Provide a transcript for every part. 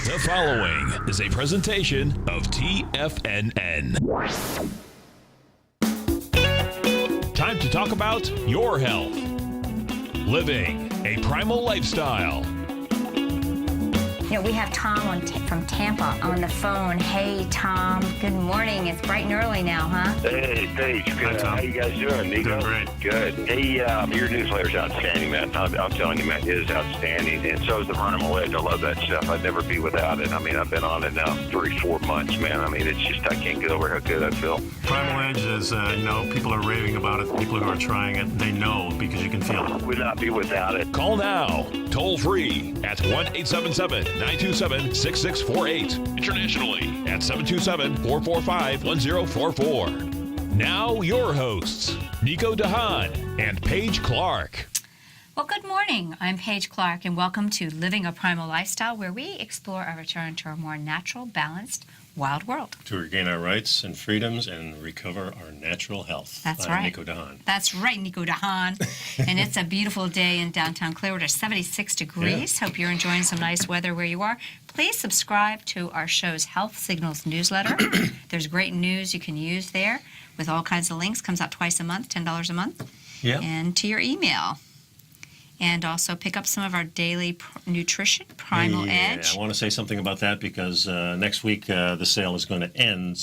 The following is a presentation of TFNN. Time to talk about your health. Living a primal lifestyle. You know, we have Tom from Tampa on the phone. Hey, Tom. Good morning. It's bright and early now, huh? Hey, Paige. Good. Hi, Tom. How you guys doing, Nico? Doing great. Good. Hey, your newsletter's outstanding, man. I'm telling you, man, it is outstanding. And so is the Primal Edge. I love that stuff. I'd never be without it. I mean, I've been on it now 3-4 months, man. I mean, it's just, I can't get over how good I feel. Primal Edge is, people are raving about it. People who are trying it, they know because you can feel it. Would not be without it. Call now, toll free at 1-877-927-6648. Internationally at 727-445-1044. Now your hosts, Nico DeHaan and Paige Clark. Well, good morning. I'm Paige Clark, and welcome to Living a Primal Lifestyle, where we explore our return to a more natural, balanced, wild world. To regain our rights and freedoms and recover our natural health. That's I'm right. Nico DeHaan. That's right, Nico DeHaan. And it's a beautiful day in downtown Clearwater, 76 degrees. Hope you're enjoying some nice weather where you are. Please subscribe to our show's Health Signals newsletter. There's great news you can use there with all kinds of links. Comes out twice a month, $10 a month. Yeah. And to your email. And also pick up some of our daily nutrition, Primal Edge. I want to say something about that because next week the sale is going to end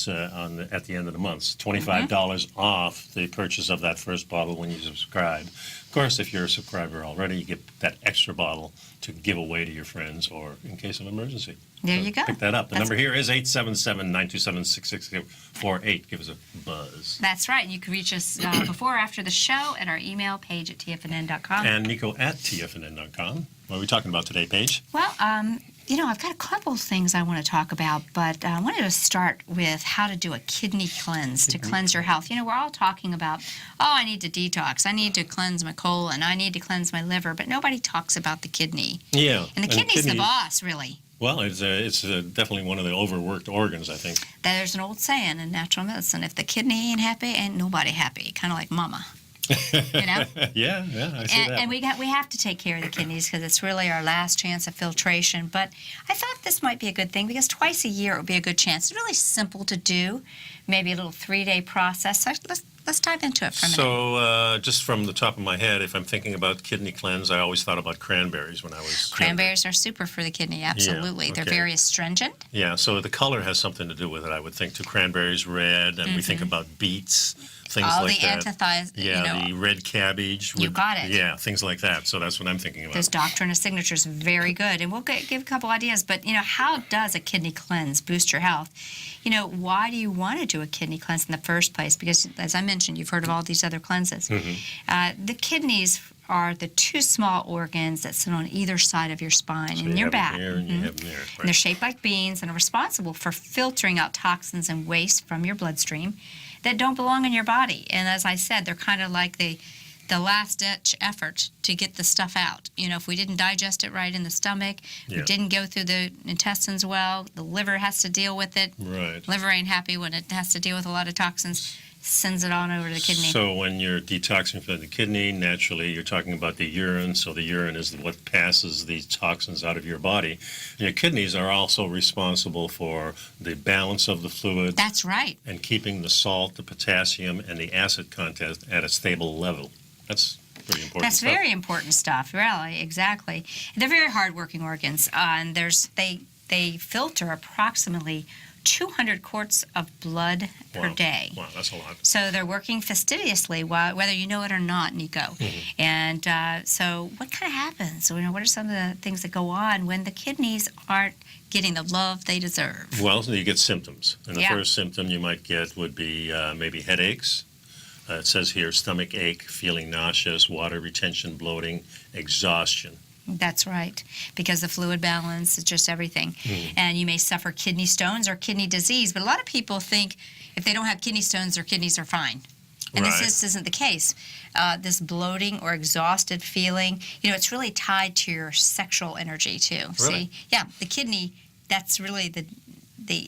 at the end of the month. $25 off the purchase of that first bottle when you subscribe. Of course, if you're a subscriber already, you get that extra bottle to give away to your friends or in case of emergency. There So you go. Pick that up. The number here is 877-927-6648. Give us a buzz. That's right. You can reach us before or after the show at our email, Paige at TFNN.com. And Nico at TFNN.com. What are we talking about today, Paige? Well, I've got a couple of things I want to talk about, but I wanted to start with how to do a kidney cleanse to cleanse your health. You know, we're all talking about, I need to detox, I need to cleanse my colon, I need to cleanse my liver, but nobody talks about the kidney. Yeah. And the kidney's the boss, really. Well, it's definitely one of the overworked organs, I think. There's an old saying in natural medicine, if the kidney ain't happy, ain't nobody happy, kind of like mama. You know? Yeah, I see that. And we have to take care of the kidneys because it's really our last chance of filtration. But I thought this might be a good thing because twice a year it would be a good chance. It's really simple to do, maybe a little 3-day process. So let's dive into it for a minute. So just from the top of my head, if I'm thinking about kidney cleanse, I always thought about cranberries when I was Cranberries are super for the kidney, absolutely. Yeah, okay. They're very astringent. Yeah, so the color has something to do with it, I would think. To cranberries, red, and we think about beets, things All like the that. antithias, the red cabbage. You got it. Yeah, things like that. So that's what I'm thinking about. Those doctrine of signatures, very good. And we'll give a couple ideas. But, how does a kidney cleanse boost your health? Why do you want to do a kidney cleanse in the first place? Because, as I mentioned, you've heard of all these other cleanses. The kidneys are the two small organs that sit on either side of your spine and your back. Here and you have them there. Right. And they're shaped like beans and are responsible for filtering out toxins and waste from your bloodstream that don't belong in your body. And as I said, they're kind of like the last-ditch effort to get the stuff out. If we didn't digest it right in the stomach, we didn't go through the intestines well, the liver has to deal with it. Right. Liver ain't happy when it has to deal with a lot of toxins, sends it on over to the kidney. So when you're detoxing from the kidney, naturally you're talking about the urine. So the urine is what passes these toxins out of your body. And your kidneys are also responsible for the balance of the fluid. That's right. And keeping the salt, the potassium, and the acid content at a stable level. That's pretty important That's stuff. very important stuff, really, exactly. They're very hard-working organs, and they filter approximately 200 quarts of blood per day. Wow, that's a lot. So they're working fastidiously, whether you know it or not, Nico. And so what kind of happens? What are some of the things that go on when the kidneys aren't getting the love they deserve? Well, you get symptoms. And the Yeah. first symptom you might get would be maybe headaches. It says here stomach ache, feeling nauseous, water retention, bloating, exhaustion. That's right, because the fluid balance is just everything. And you may suffer kidney stones or kidney disease, but a lot of people think if they don't have kidney stones, their kidneys are fine. And Right. this just isn't the case. This bloating or exhausted feeling, it's really tied to your sexual energy, too. Really? See? Yeah, the kidney, that's really the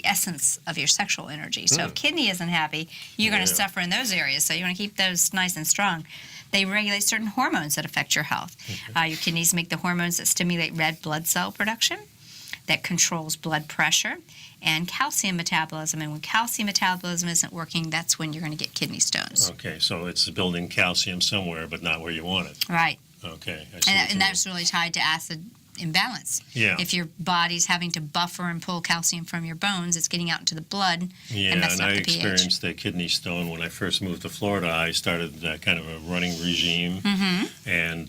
essence of your sexual energy. So if kidney isn't happy, you're going to suffer in those areas. So you want to keep those nice and strong. They regulate certain hormones that affect your health. Your kidneys make the hormones that stimulate red blood cell production. that controls blood pressure and calcium metabolism. And when calcium metabolism isn't working, that's when you're going to get kidney stones. Okay, so it's building calcium somewhere, but not where you want it. Right. Okay, I see. And that's really tied to acid imbalance. Yeah. If your body's having to buffer and pull calcium from your bones, it's getting out into the blood and messing up I the pH. experienced the kidney stone when I first moved to Florida. I started kind of a running regime and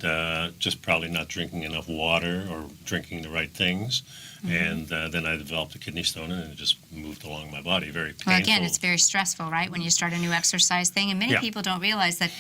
just probably not drinking enough water or drinking the right things. And then I developed a kidney stone, and it just moved along my body. Very painful. Well, again, it's very stressful, right, when you start a new exercise thing. And many people don't realize that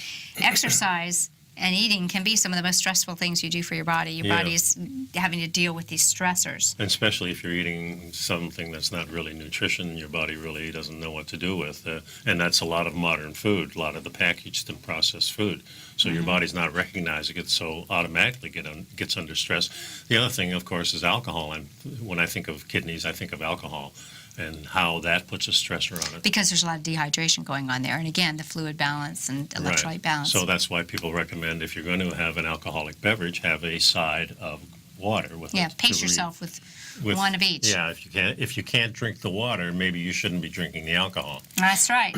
exercise and eating can be some of the most stressful things you do for your body. Your body is having to deal with these stressors. And especially if you're eating something that's not really nutrition, your body really doesn't know what to do with. And that's a lot of modern food, a lot of the packaged and processed food. So your body's not recognizing it, so automatically gets under stress. The other thing, of course, is alcohol. And when I think of kidneys, I think of alcohol and how that puts a stressor on it. Because there's a lot of dehydration going on there. And again, the fluid balance and electrolyte balance. So that's why people recommend if you're going to have an alcoholic beverage, have a side of water with it. Pace yourself with one of each. Yeah, if you can't drink the water, maybe you shouldn't be drinking the alcohol. That's right.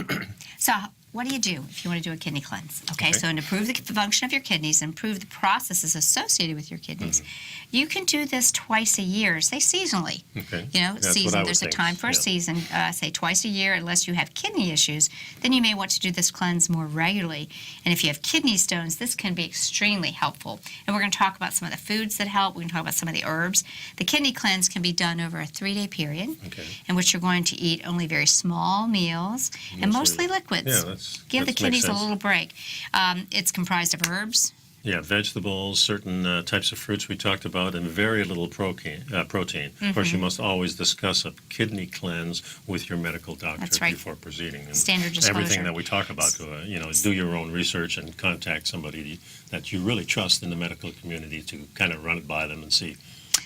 So what do you do if you want to do a kidney cleanse? Okay, so to improve the function of your kidneys, improve the processes associated with your kidneys, you can do this twice a year, say seasonally. Okay. You know, That's season. what I There's would a think. time for a season, say twice a year, unless you have kidney issues. Then you may want to do this cleanse more regularly. And if you have kidney stones, this can be extremely helpful. And we're going to talk about some of the foods that help. We're going to talk about some of the herbs. The kidney cleanse can be done over a 3-day period, in which you're going to eat only very small meals and mostly liquids. Yeah, Give the that makes kidneys a sense. little break. It's comprised of herbs. Yeah, vegetables, certain types of fruits we talked about, and very little protein. Of course, you must always discuss a kidney cleanse with your medical doctor That's right. before proceeding. And Standard disclosure. everything that we talk about, do your own research and contact somebody that you really trust in the medical community to kind of run it by them and see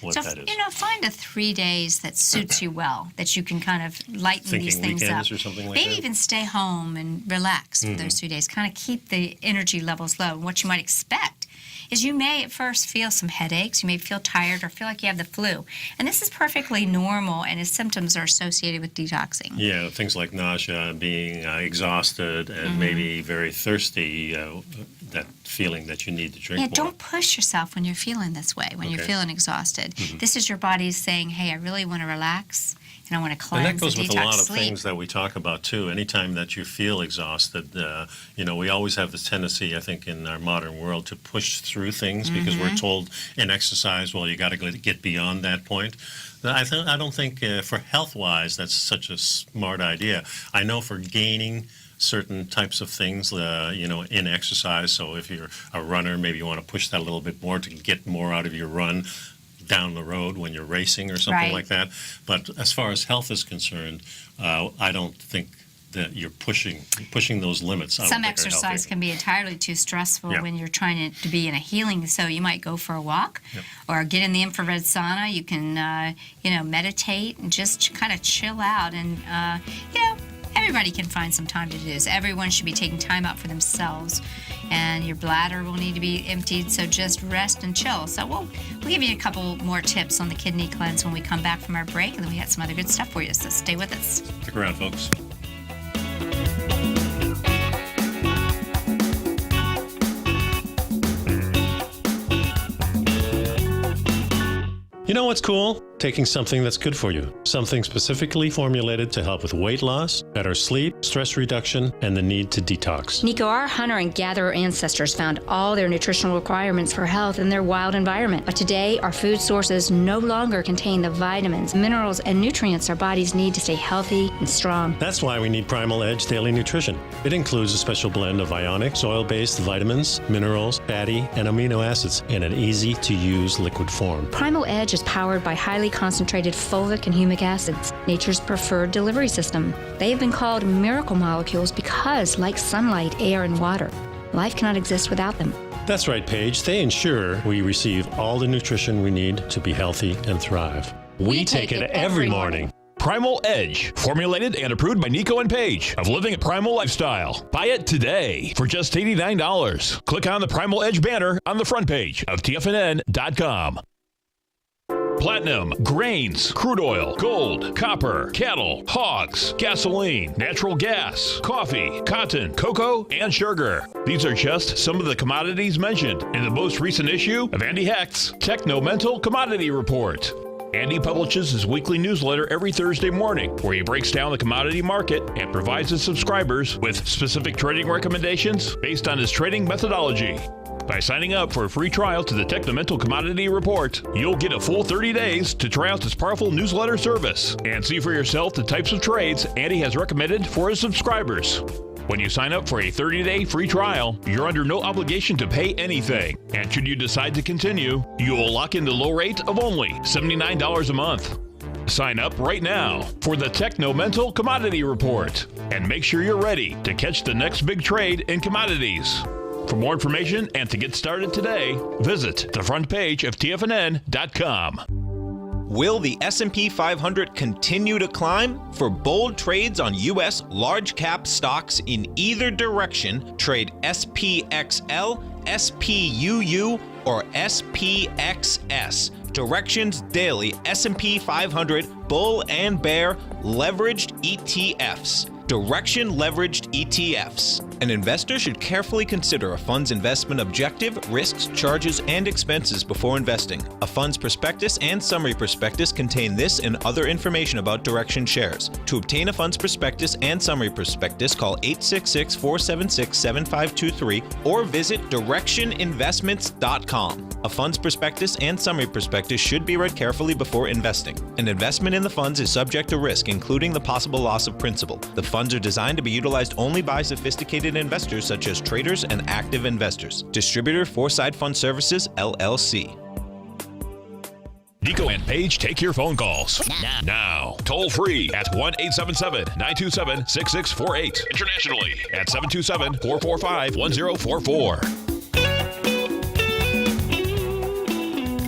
what So, that is. find a 3 days that suits you well, that you can kind of lighten Thinking these things weekends up. or something like Maybe that? even stay home and relax for those 3 days. Kind of keep the energy levels low. And what you might expect is you may at first feel some headaches, you may feel tired or feel like you have the flu. And this is perfectly normal, and its symptoms are associated with detoxing. Yeah, things like nausea, being exhausted, and maybe very thirsty, that feeling that you need to drink more. Don't push yourself when you're feeling this way, when you're feeling exhausted. This is your body saying, hey, I really want to relax, and I want to cleanse And that goes and with detox a lot of sleep. things that we talk about, too. Anytime that you feel exhausted, we always have this tendency, I think, in our modern world to push through things because we're told in exercise, well, you got to get beyond that point. I don't think for health-wise that's such a smart idea. I know for gaining certain types of things, in exercise. So if you're a runner, maybe you want to push that a little bit more to get more out of your run down the road when you're racing or something like that. But as far as health is concerned, I don't think that you're pushing those limits. Some exercise can be entirely too stressful when you're trying to be in a healing. So you might go for a walk or get in the infrared sauna. You can, meditate and just kind of chill out. And, everybody can find some time to do this. Everyone should be taking time out for themselves. And your bladder will need to be emptied, so just rest and chill. So we'll give you a couple more tips on the kidney cleanse when we come back from our break, and then we got some other good stuff for you, so stay with us. Stick around, folks. You know what's cool? Taking something that's good for you. Something specifically formulated to help with weight loss, better sleep, stress reduction, and the need to detox. Nico, our hunter and gatherer ancestors found all their nutritional requirements for health in their wild environment. But today, our food sources no longer contain the vitamins, minerals, and nutrients our bodies need to stay healthy and strong. That's why we need Primal Edge Daily Nutrition. It includes a special blend of ionic, soil-based vitamins, minerals, fatty, and amino acids in an easy-to-use liquid form. Primal Edge is powered by highly concentrated fulvic and humic acids, nature's preferred delivery system. They have been called miracle molecules because, like sunlight, air, and water, life cannot exist without them. That's right, Paige. They ensure we receive all the nutrition we need to be healthy and thrive. We take it every morning. Primal Edge, formulated and approved by Nico and Paige of Living a Primal Lifestyle. Buy it today for just $89. Click on the Primal Edge banner on the front page of TFNN.com. platinum, grains, crude oil, gold, copper, cattle, hogs, gasoline, natural gas, coffee, cotton, cocoa, and sugar. These are just some of the commodities mentioned in the most recent issue of Andy Hecht's Techno-Mental Commodity Report. Andy publishes his weekly newsletter every Thursday morning, where he breaks down the commodity market and provides his subscribers with specific trading recommendations based on his trading methodology. By signing up for a free trial to the Techno-Mental Commodity Report, you'll get a full 30 days to try out this powerful newsletter service and see for yourself the types of trades Andy has recommended for his subscribers. When you sign up for a 30-day free trial, you're under no obligation to pay anything. And should you decide to continue, you will lock in the low rate of only $79 a month. Sign up right now for the Techno-Mental Commodity Report and make sure you're ready to catch the next big trade in commodities. For more information and to get started today, visit the front page of TFNN.com. Will the S&P 500 continue to climb? For bold trades on U.S. large-cap stocks in either direction, trade SPXL, SPUU, or SPXS. Directions Daily S&P 500 Bull and Bear Leveraged ETFs. Direction Leveraged ETFs. An investor should carefully consider a fund's investment objective, risks, charges, and expenses before investing. A fund's prospectus and summary prospectus contain this and other information about Direction shares. To obtain a fund's prospectus and summary prospectus, call 866-476-7523 or visit directioninvestments.com. A fund's prospectus and summary prospectus should be read carefully before investing. An investment in the funds is subject to risk, including the possible loss of principal. The funds are designed to be utilized only by sophisticated investors such as traders and active investors. Distributor Foreside Fund Services, LLC. Nico and Paige take your phone calls now. Toll free at 1-877-927-6648. Internationally at 727-445-1044.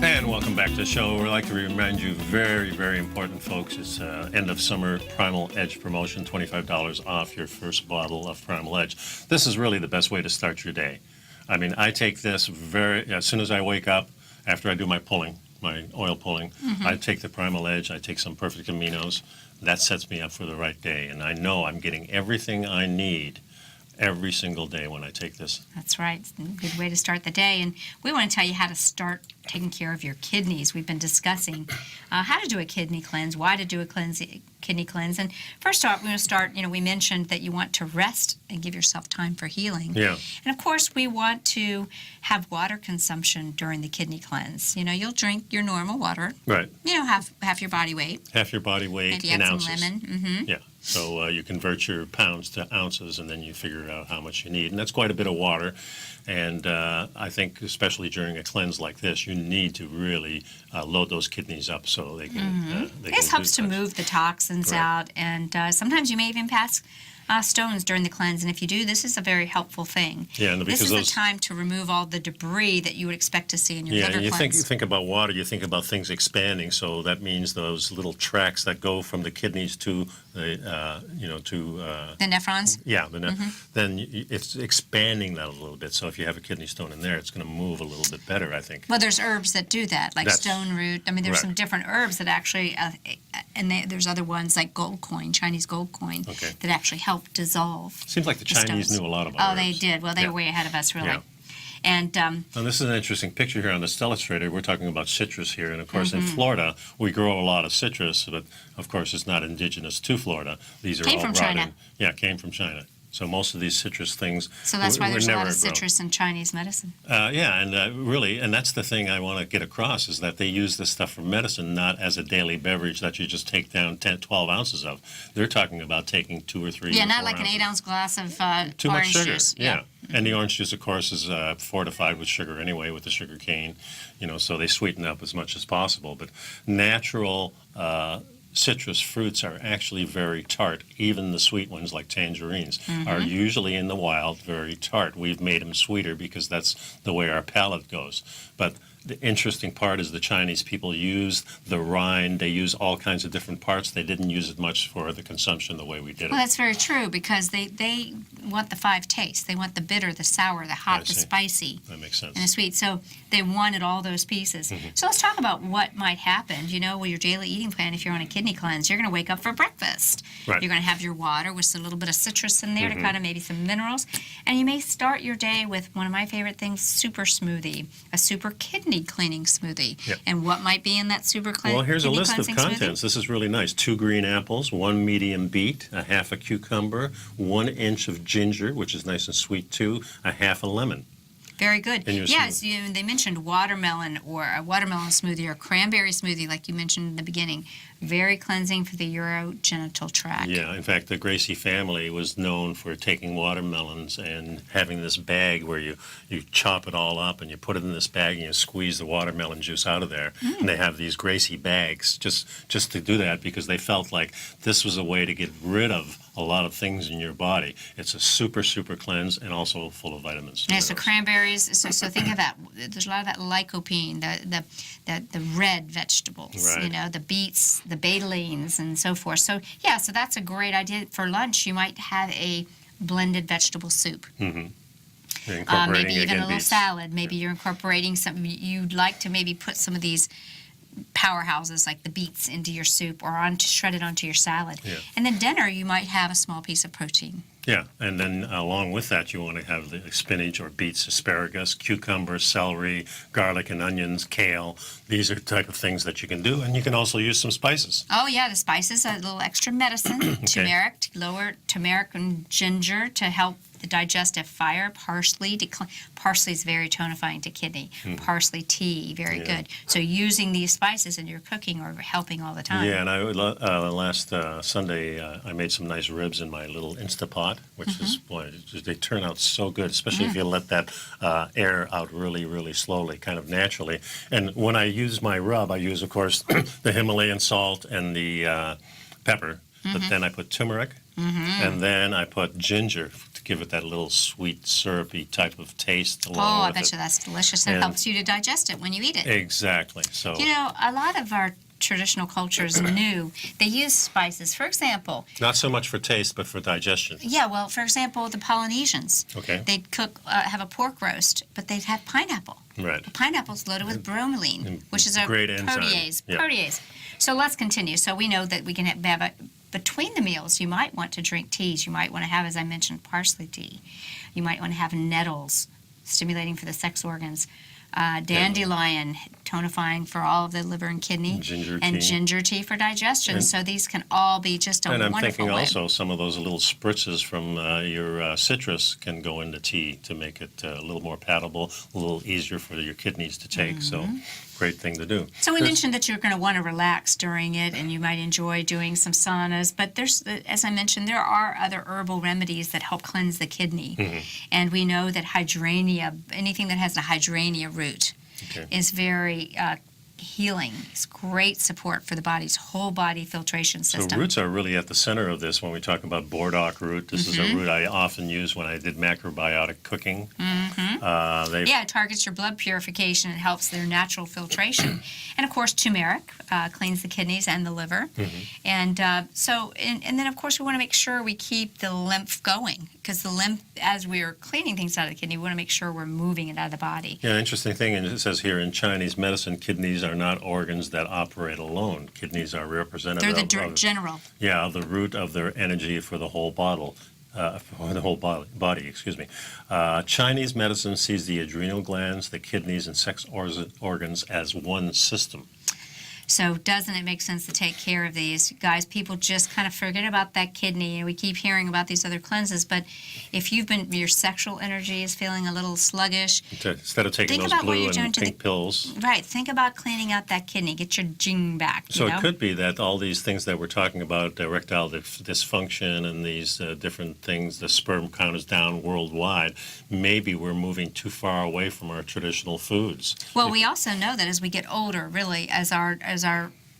And welcome back to the show. We'd like to remind you, very, very important, folks, it's end of summer Primal Edge promotion, $25 off your first bottle of Primal Edge. This is really the best way to start your day. I mean, I take this as soon as I wake up, after I do my pulling, my oil pulling, I take the Primal Edge, I take some Perfect Aminos. That sets me up for the right day. And I know I'm getting everything I need every single day when I take this. That's right. It's a good way to start the day. And we want to tell you how to start taking care of your kidneys. We've been discussing how to do a kidney cleanse, why to do a kidney cleanse. And first off, we're going to start, we mentioned that you want to rest and give yourself time for healing. Yeah. And of course, we want to have water consumption during the kidney cleanse. You'll drink your normal water. Right. Half your body weight. Half your body weight Maybe in add ounces. some lemon. Mm-hmm. Yeah. So you convert your pounds to ounces, and then you figure out how much you need. And that's quite a bit of water. And I think especially during a cleanse like this, you need to really load those kidneys up so they can. This helps to move the toxins out, and sometimes you may even pass stones during the cleanse. And if you do, this is a very helpful thing. Yeah, and this is the time to remove all the debris that you would expect to see in your liver and you cleanse. think about water, you think about things expanding. So that means those little tracks that go from the kidneys to the the nephrons. Yeah, then it's expanding that a little bit. So if you have a kidney stone in there, it's going to move a little bit better, I think. Well, there's herbs that do that, like stone root. I mean, there's some different herbs that actually, there's other ones like gold coin, Chinese gold coin, that actually help dissolve. Seems like the Chinese knew a lot about herbs. They did. Well, they were way ahead of us, really. Yeah. And this is an interesting picture here on the Stellustrator. We're talking about citrus here. And, of course, in Florida, we grow a lot of citrus, but, of course, it's not indigenous to Florida. These are came all from brought China. in. Yeah, came from China. So most of these citrus things So that's why were there's a never lot of grown. citrus in Chinese medicine. Really, and that's the thing I want to get across, is that they use this stuff for medicine, not as a daily beverage that you just take down 10, 12 ounces of. They're talking about taking 2 or 3 Yeah, or not 4 like ounces. an 8-ounce glass of Too much orange sugar. juice. Yeah. And the orange juice, of course, is fortified with sugar anyway, with the sugar cane, so they sweeten it up as much as possible. But natural citrus fruits are actually very tart. Even the sweet ones, like tangerines, are usually in the wild very tart. We've made them sweeter because that's the way our palate goes. But the interesting part is the Chinese people use the rind. They use all kinds of different parts. They didn't use it much for the consumption the way we did Well, it. that's very true because they want the 5 tastes. They want the bitter, the sour, the hot, the see. spicy, That makes sense. and the sweet. So they wanted all those pieces. So let's talk about what might happen. With your daily eating plan, if you're on a kidney cleanse, you're going to wake up for breakfast. Right. You're going to have your water with a little bit of citrus in there to kind of maybe some minerals. And you may start your day with one of my favorite things, super smoothie, a super kidney cleaning smoothie. Yep. And what might be in that super Well, here's a kidney list of cleansing contents. smoothie? This is really nice. 2 green apples, 1 medium beet, a half a cucumber, 1 inch of ginger, which is nice and sweet too, a half a lemon. Very good. in your Yes, they mentioned watermelon or a watermelon smoothie or cranberry smoothie, like you mentioned in the beginning. Very cleansing for the urogenital tract. Yeah, in fact, the Gracie family was known for taking watermelons and having this bag where you chop it all up and you put it in this bag and you squeeze the watermelon juice out of there. And they have these Gracie bags just to do that because they felt like this was a way to get rid of a lot of things in your body. It's a super, super cleanse and also full of vitamins. Yeah, so cranberries, so think of that. There's a lot of that lycopene, the red vegetables, Right. the beets, the betalains, and so forth. So, yeah, so that's a great idea. For lunch, you might have a blended vegetable soup. You're Maybe incorporating, even again, a little beets. salad. Maybe you're incorporating some, you'd like to maybe put some of these powerhouses like the beets into your soup or shredded onto your salad. Yeah. And then dinner, you might have a small piece of protein. Yeah, and then along with that, you want to have the spinach or beets, asparagus, cucumber, celery, garlic and onions, kale. These are the type of things that you can do, and you can also use some spices. Oh, yeah, the spices, a little extra medicine. Turmeric, to lower turmeric and ginger to help the digestive fire. Parsley, parsley is very tonifying to kidney. Parsley tea, very good. So using these spices in your cooking are helping all the time. Yeah, and I last Sunday I made some nice ribs in my little Instapot, which is, boy, they turn out so good, especially if you let that air out really, really slowly, kind of naturally. And when I use my rub, I use, of course, the Himalayan salt and the pepper, but then I put turmeric, and then I put ginger to give it that little sweet, syrupy type of taste along Oh, I with bet it. you that's delicious. And it And- helps you to digest it when you eat it. Exactly. So A lot of our traditional cultures knew they use spices. For example, not so much for taste, but for digestion. for example, the Polynesians. Okay. They'd have a pork roast, but they'd have pineapple. Right. Pineapple's loaded with bromelain, which is a great enzyme. protease. Yeah. Protease. So let's continue. So we know that we can have between the meals, you might want to drink teas. You might want to have, as I mentioned, parsley tea. You might want to have nettles, stimulating for the sex organs. Dandelion, tonifying for all of the liver and kidney. Ginger and tea. ginger tea for digestion. And- so these can all be just a And I'm wonderful thinking way. also some of those little spritzes from your citrus can go into tea to make it a little more palatable, a little easier for your kidneys to take. So great thing to do. So we mentioned that you're going to want to relax during it, and you might enjoy doing some saunas. But there's, as I mentioned, there are other herbal remedies that help cleanse the kidney, and we know that hydrangea, anything that has a hydrangea root, Okay. is very healing. It's great support for the body's whole body filtration So system. roots are really at the center of this when we talk about burdock root. This is a root I often use when I did macrobiotic cooking. Yeah, it targets your blood purification. It helps their natural filtration. And, of course, turmeric cleans the kidneys and the liver. And and then, of course, we want to make sure we keep the lymph going because the lymph, as we're cleaning things out of the kidney, we want to make sure we're moving it out of the body. Yeah, interesting thing, and it says here in Chinese medicine, kidneys are not organs that operate alone. Kidneys are representative They're the of general. Yeah, the root of their energy for the whole bottle. For the whole body, excuse me. Chinese medicine sees the adrenal glands, the kidneys, and sex organs as one system. So doesn't it make sense to take care of these? Guys, people just kind of forget about that kidney, and we keep hearing about these other cleanses, but if your sexual energy is feeling a little sluggish, Instead of taking Think those about what blue you're doing and to the- pink pills. right, think about cleaning out that kidney. Get your jing back, So you know? it could be that all these things that we're talking about, erectile dysfunction and these different things, the sperm count is down worldwide, maybe we're moving too far away from our traditional foods. Well, we also know that as we get older, really, as our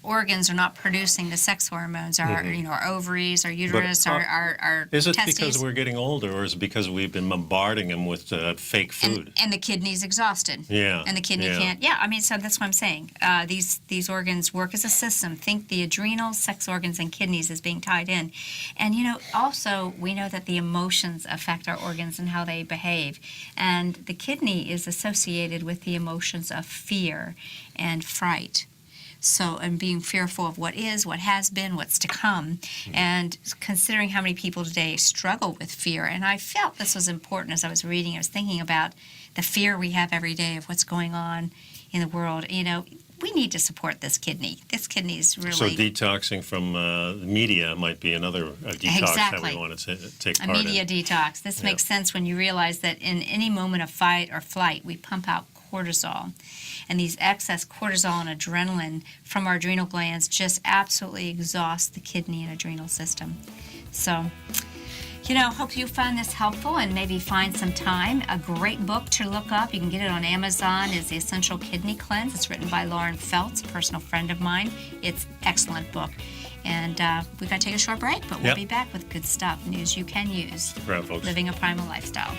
organs are not producing the sex hormones, our our ovaries, our uterus, our Is it testes. because we're getting older, or is it because we've been bombarding them with fake food? And the kidney's exhausted. Yeah. And the kidney can't. Yeah, I mean, so that's what I'm saying. These organs work as a system. Think the adrenals, sex organs, and kidneys as being tied in. And, also we know that the emotions affect our organs and how they behave. And the kidney is associated with the emotions of fear and fright. So, and being fearful of what is, what has been, what's to come, and considering how many people today struggle with fear. And I felt this was important as I was reading. I was thinking about the fear we have every day of what's going on in the world. We need to support this kidney. This kidney is really... So detoxing from the media might be another detox that we want to take part in. A media detox. This makes sense when you realize that in any moment of fight or flight, we pump out cortisol. And these excess cortisol and adrenaline from our adrenal glands just absolutely exhaust the kidney and adrenal system. So, hope you found this helpful and maybe find some time. A great book to look up, you can get it on Amazon, is The Essential Kidney Cleanse. It's written by Lauren Feltz, a personal friend of mine. It's an excellent book. And we've got to take a short break, but we'll be back with good stuff, news you can use. Right, folks. Living a Primal Lifestyle.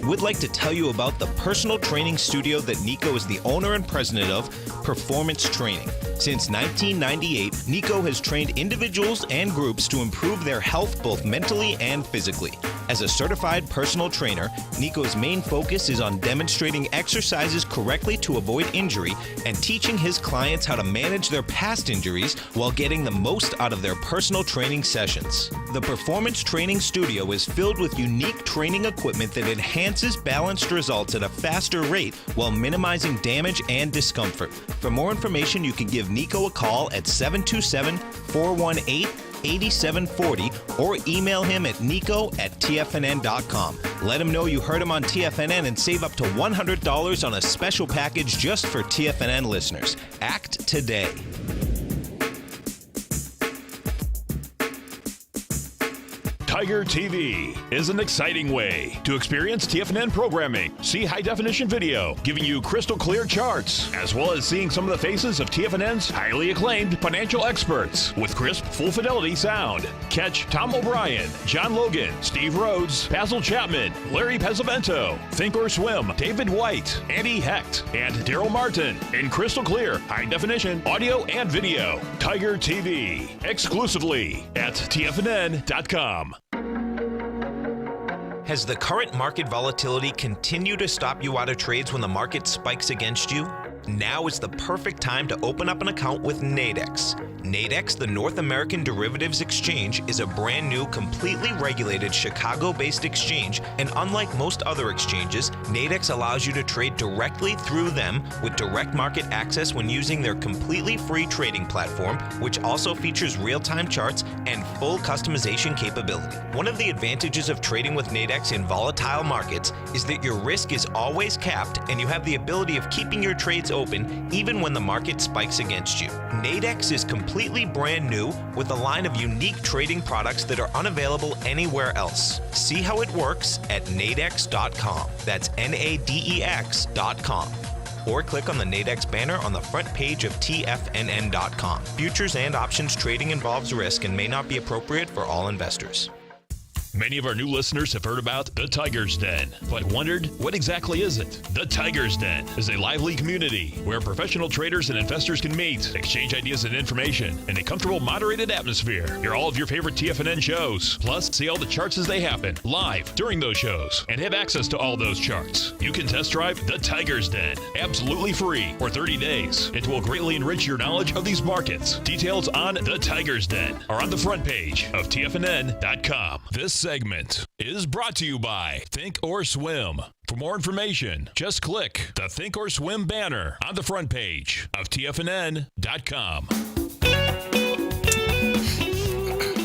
We'd like to tell you about the personal training studio that Nico is the owner and president of, Performance Training. Since 1998, Nico has trained individuals and groups to improve their health both mentally and physically. As a certified personal trainer, Nico's main focus is on demonstrating exercises correctly to avoid injury and teaching his clients how to manage their past injuries while getting the most out of their personal training sessions. The Performance Training Studio is filled with unique training equipment that enhances balanced results at a faster rate while minimizing damage and discomfort. For more information, you can give Nico a call at 727-418-8740 or email him at nico@tfnn.com. Let him know you heard him on TFNN and save up to $100 on a special package just for TFNN listeners. Act today. Tiger TV is an exciting way to experience TFNN programming. See high-definition video, giving you crystal clear charts, as well as seeing some of the faces of TFNN's highly acclaimed financial experts with crisp, full-fidelity sound. Catch Tom O'Brien, John Logan, Steve Rhodes, Basil Chapman, Larry Pesavento, Think or Swim, David White, Andy Hecht, and Daryl Martin in crystal clear, high-definition audio and video. Tiger TV, exclusively at TFNN.com. Has the current market volatility continued to stop you out of trades when the market spikes against you? Now is the perfect time to open up an account with Nadex. Nadex, the North American Derivatives Exchange, is a brand new, completely regulated Chicago-based exchange, and unlike most other exchanges, Nadex allows you to trade directly through them with direct market access when using their completely free trading platform, which also features real-time charts and full customization capability. One of the advantages of trading with Nadex in volatile markets is that your risk is always capped and you have the ability of keeping your trades open even when the market spikes against you. Nadex is completely brand new with a line of unique trading products that are unavailable anywhere else. See how it works at nadex.com. That's NADEX.com. Or click on the Nadex banner on the front page of TFNN.com. Futures and options trading involves risk and may not be appropriate for all investors. Many of our new listeners have heard about the Tiger's Den, but wondered, what exactly is it? The Tiger's Den is a lively community where professional traders and investors can meet, exchange ideas and information in a comfortable, moderated atmosphere. Hear all of your favorite TFNN shows, plus see all the charts as they happen live during those shows, and have access to all those charts. You can test drive the Tiger's Den absolutely free for 30 days. It will greatly enrich your knowledge of these markets. Details on the Tiger's Den are on the front page of TFNN.com. This segment is brought to you by Think or Swim. For more information, just click the Think or Swim banner on the front page of TFNN.com.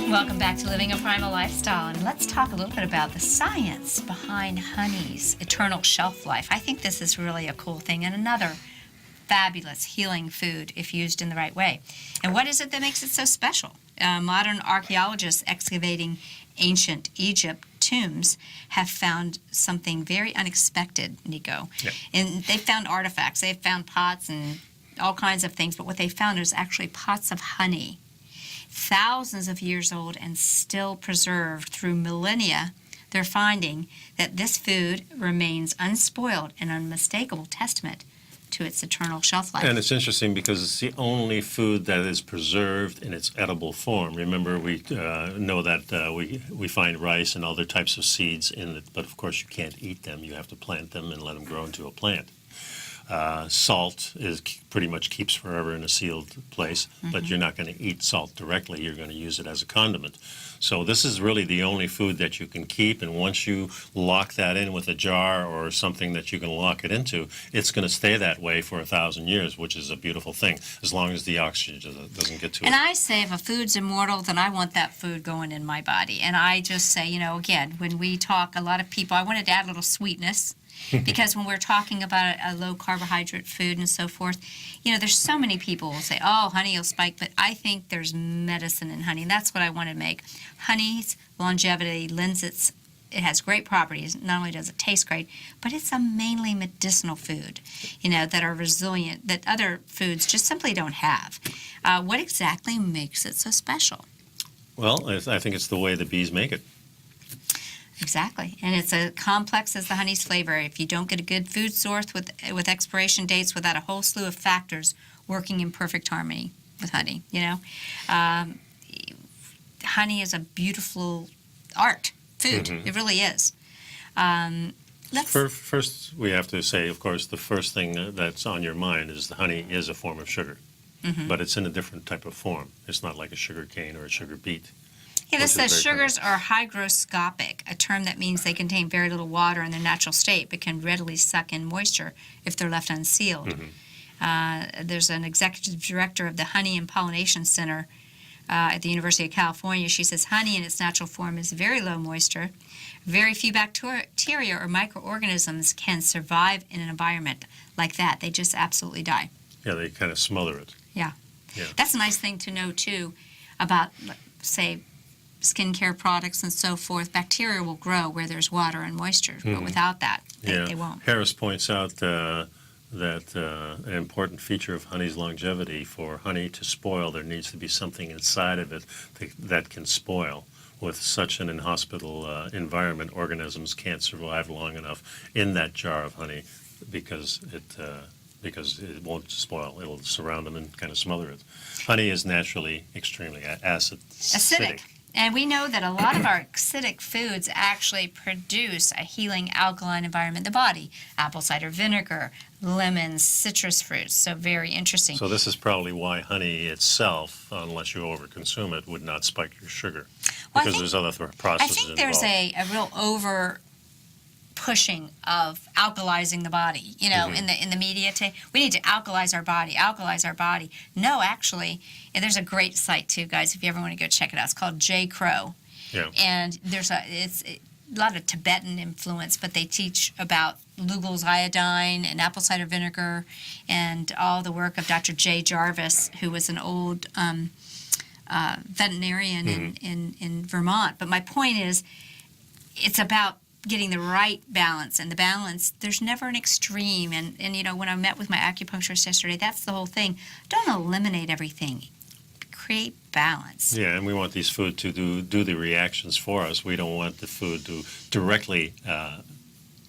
Welcome back to Living a Primal Lifestyle, and let's talk a little bit about the science behind honey's eternal shelf life. I think this is really a cool thing, and another fabulous healing food if used in the right way. And what is it that makes it so special? Modern archaeologists excavating ancient Egypt tombs have found something very unexpected, Nico. Yeah. And they found artifacts. They've found pots and all kinds of things, but what they found is actually pots of honey, thousands of years old and still preserved through millennia. They're finding that this food remains unspoiled, an unmistakable testament to its eternal shelf life. And it's interesting because it's the only food that is preserved in its edible form. Remember, we know that we find rice and other types of seeds in it, but of course you can't eat them. You have to plant them and let them grow into a plant. Salt pretty much keeps forever in a sealed place, but you're not going to eat salt directly. You're going to use it as a condiment. So this is really the only food that you can keep, and once you lock that in with a jar or something that you can lock it into, it's going to stay that way for 1,000 years, which is a beautiful thing, as long as the oxygen doesn't get to it. And I say if a food's immortal, then I want that food going in my body. And I just say, again, when we talk, a lot of people, I wanted to add a little sweetness. Because when we're talking about a low carbohydrate food and so forth, there's so many people who will say, oh, honey will spike, but I think there's medicine in honey, and that's what I want to make. Honey's longevity it has great properties. Not only does it taste great, but it's a mainly medicinal food, that are resilient, that other foods just simply don't have. What exactly makes it so special? Well, I think it's the way the bees make it. Exactly, and it's as complex as the honey's flavor. If you don't get a good food source with expiration dates without a whole slew of factors working in perfect harmony with honey, honey is a beautiful art food. It really is. First, we have to say, of course, the first thing that's on your mind is the honey is a form of sugar, but it's in a different type of form. It's not like a sugar cane or a sugar beet. Yeah, this says sugars are hygroscopic, a term that means they contain very little water in their natural state but can readily suck in moisture if they're left unsealed. There's an executive director of the Honey and Pollination Center at the University of California. She says honey in its natural form is very low moisture. Very few bacteria or microorganisms can survive in an environment like that. They just absolutely die. Yeah, they kind of smother it. Yeah. That's a nice thing to know, too, about, say, skincare products and so forth. Bacteria will grow where there's water and moisture, but without that, they won't. Harris points out that an important feature of honey's longevity, for honey to spoil, there needs to be something inside of it that can spoil. With such an inhospitable environment, organisms can't survive long enough in that jar of honey because it won't spoil. It'll surround them and kind of smother it. Honey is naturally extremely acidic. And we know that a lot of our acidic foods actually produce a healing alkaline environment in the body. Apple cider vinegar, lemons, citrus fruits. So very interesting. So this is probably why honey itself, unless you overconsume it, would not spike your sugar. Well, because there's other processes I think there's a real pushing of alkalizing the body, in the media. We need to alkalize our body. No, actually, and there's a great site too, guys, if you ever want to go check it out. It's called J. Crow. Yeah. And it's a lot of Tibetan influence, but they teach about Lugol's iodine and apple cider vinegar and all the work of Dr. J. Jarvis, who was an old veterinarian in Vermont. But my point is, it's about getting the right balance, and the balance, there's never an extreme. And when I met with my acupuncturist yesterday, that's the whole thing. Don't eliminate everything. Create balance. Yeah, and we want these food to do the reactions for us. We don't want the food to directly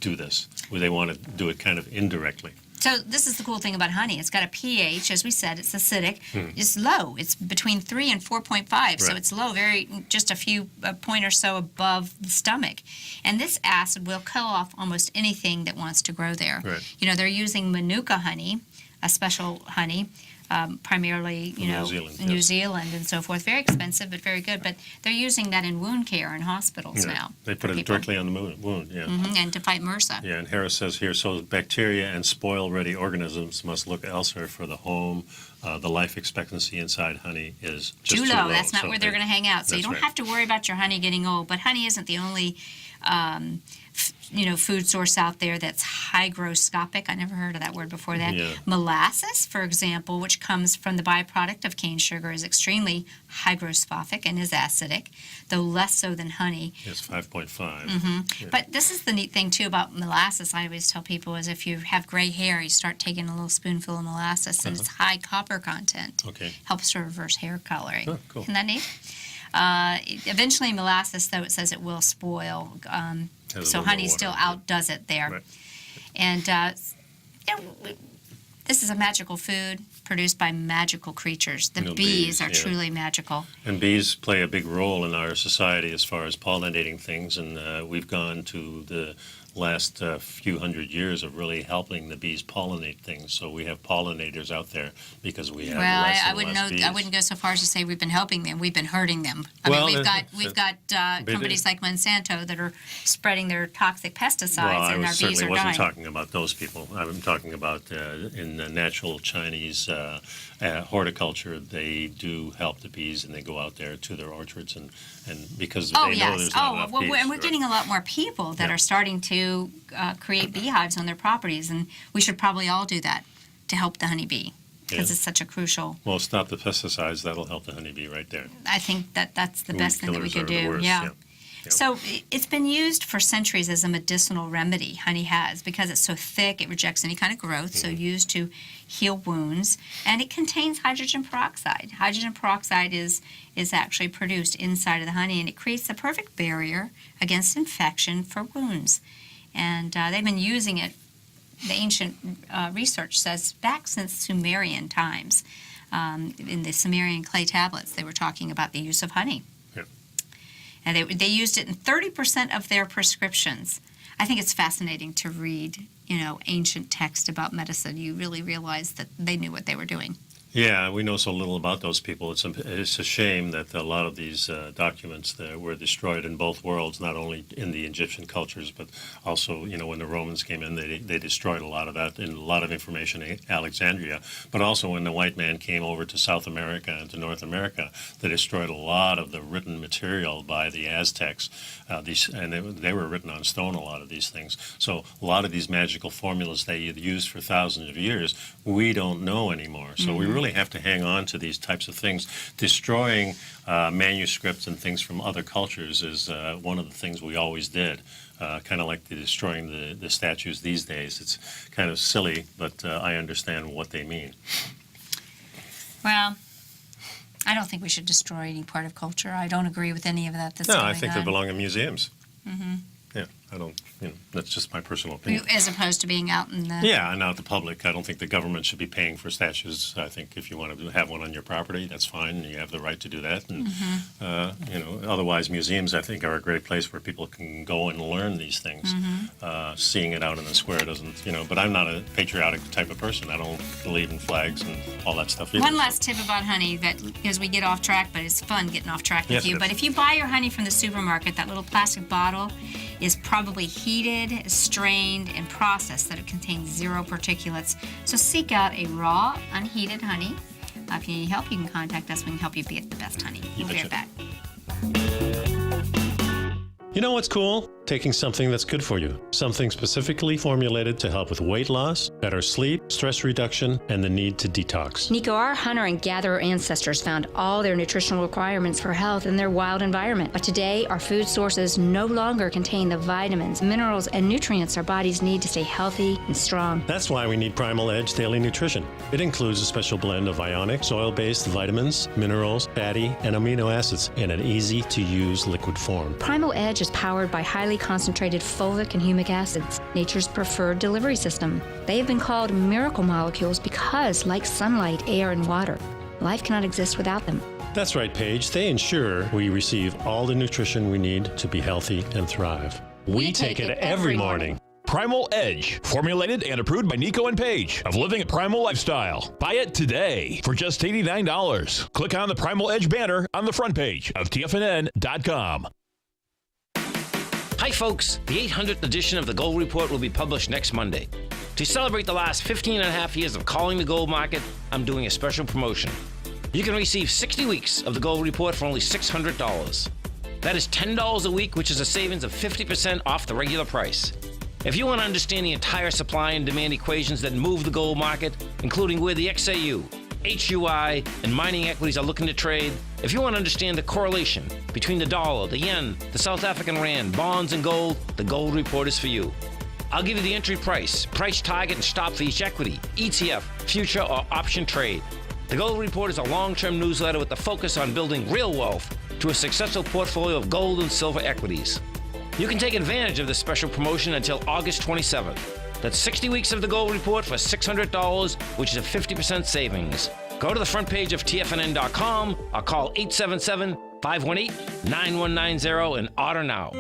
do this. They want to do it kind of indirectly. So this is the cool thing about honey. It's got a pH, as we said, it's acidic. It's low. It's between 3 and 4.5, so it's low, just a few point or so above the stomach. And this acid will kill off almost anything that wants to grow there. Right. They're using Manuka honey, a special honey, primarily, New Zealand and so forth. Very expensive, but very good. But they're using that in wound care in hospitals now. They put it directly on the wound, and to fight MRSA. Yeah, and Harris says here, so bacteria and spoil-ready organisms must look elsewhere for the home. The life expectancy inside honey is just too low. That's not where they're going to hang out. So you don't have to worry about your honey getting old. But honey isn't the only food source out there that's hygroscopic. I never heard of that word before that. Yeah. Molasses, for example, which comes from the byproduct of cane sugar, is extremely hygroscopic and is acidic, though less so than honey. It's 5.5. Yeah. But this is the neat thing, too, about molasses. I always tell people is if you have gray hair, you start taking a little spoonful of molasses, and it's high copper content. Okay. Helps to reverse hair coloring. Oh, cool. Isn't that neat? Eventually, molasses, though, it says it will spoil. So honey still outdoes it there. Right. And this is a magical food produced by magical creatures. The bees are truly magical. And bees play a big role in our society as far as pollinating things, and we've gone to the last few hundred years of really helping the bees pollinate things. So we have pollinators out there because we have less and less bees. I wouldn't go so far as to say we've been helping them. We've been hurting them. We've got companies like Monsanto that are spreading their toxic pesticides, and our bees are dying. I certainly wasn't talking about those people. I'm talking about in the natural Chinese horticulture. They do help the bees, and they go out there to their orchards, and because they know there's not enough bees. And we're getting a lot more people that are starting to create beehives on their properties, and we should probably all do that to help the honeybee, because it's such a crucial. Well, stop the pesticides. That'll help the honeybee right there. I think that's the best thing that we could do. Worst, yeah. So it's been used for centuries as a medicinal remedy, honey has, because it's so thick, it rejects any kind of growth, so used to heal wounds, and it contains hydrogen peroxide. Hydrogen peroxide is actually produced inside of the honey, and it creates the perfect barrier against infection for wounds. And they've been using it, the ancient research says, back since Sumerian times. In the Sumerian clay tablets, they were talking about the use of honey. And they used it in 30% of their prescriptions. I think it's fascinating to read, ancient text about medicine. You really realize that they knew what they were doing. Yeah, we know so little about those people. It's a shame that a lot of these documents that were destroyed in both worlds, not only in the Egyptian cultures, but also, when the Romans came in, they destroyed a lot of that and a lot of information in Alexandria. But also when the white man came over to South America and to North America, they destroyed a lot of the written material by the Aztecs. They were written on stone, a lot of these things. So a lot of these magical formulas they had used for thousands of years, we don't know anymore. So we really have to hang on to these types of things. Destroying manuscripts and things from other cultures is one of the things we always did. Kind of like destroying the statues these days. It's kind of silly, but I understand what they mean. Well, I don't think we should destroy any part of culture. I don't agree with any of that that's going on. No, I think they belong in museums. Mm-hmm. Yeah, I don't, that's just my personal opinion. As opposed to being out in the... Yeah, and out the public. I don't think the government should be paying for statues. I think if you want to have one on your property, that's fine. You have the right to do that. And, otherwise, museums, I think, are a great place where people can go and learn these things. Seeing it out in the square doesn't, but I'm not a patriotic type of person. I don't believe in flags and all that stuff either. One last tip about honey, because we get off track, but it's fun getting off track with you. But if you buy your honey from the supermarket, that little plastic bottle is probably heated, strained, and processed so that it contains 0 particulates. So seek out a raw, unheated honey. If you need help, you can contact us. We can help you get the best honey. We'll be right back. You know what's cool? Taking something that's good for you. Something specifically formulated to help with weight loss, better sleep, stress reduction, and the need to detox. Nico, our hunter and gatherer ancestors found all their nutritional requirements for health in their wild environment. But today, our food sources no longer contain the vitamins, minerals, and nutrients our bodies need to stay healthy and strong. That's why we need Primal Edge Daily Nutrition. It includes a special blend of ionic, soil-based vitamins, minerals, fatty, and amino acids in an easy-to-use liquid form. Primal Edge is powered by highly concentrated fulvic and humic acids, nature's preferred delivery system. They have been called miracle molecules because, like sunlight, air, and water, life cannot exist without them. That's right, Paige. They ensure we receive all the nutrition we need to be healthy and thrive. We take it every morning. Primal Edge, formulated and approved by Nico and Paige of Living a Primal Lifestyle. Buy it today for just $89. Click on the Primal Edge banner on the front page of TFNN.com. Hi folks, the 800th edition of the Gold Report will be published next Monday. To celebrate the last 15 and a half years of calling the gold market, I'm doing a special promotion. You can receive 60 weeks of the Gold Report for only $600. That is $10 a week, which is a savings of 50% off the regular price. If you want to understand the entire supply and demand equations that move the gold market, including where the XAU, HUI, and mining equities are looking to trade, if you want to understand the correlation between the dollar, the yen, the South African rand, bonds, and gold, the Gold Report is for you. I'll give you the entry price target, and stop for each equity, ETF, future, or option trade. The Gold Report is a long-term newsletter with the focus on building real wealth to a successful portfolio of gold and silver equities. You can take advantage of this special promotion until August 27th. That's 60 weeks of the Gold Report for $600, which is a 50% savings. Go to the front page of TFNN.com or call 877-518-9190 and order now.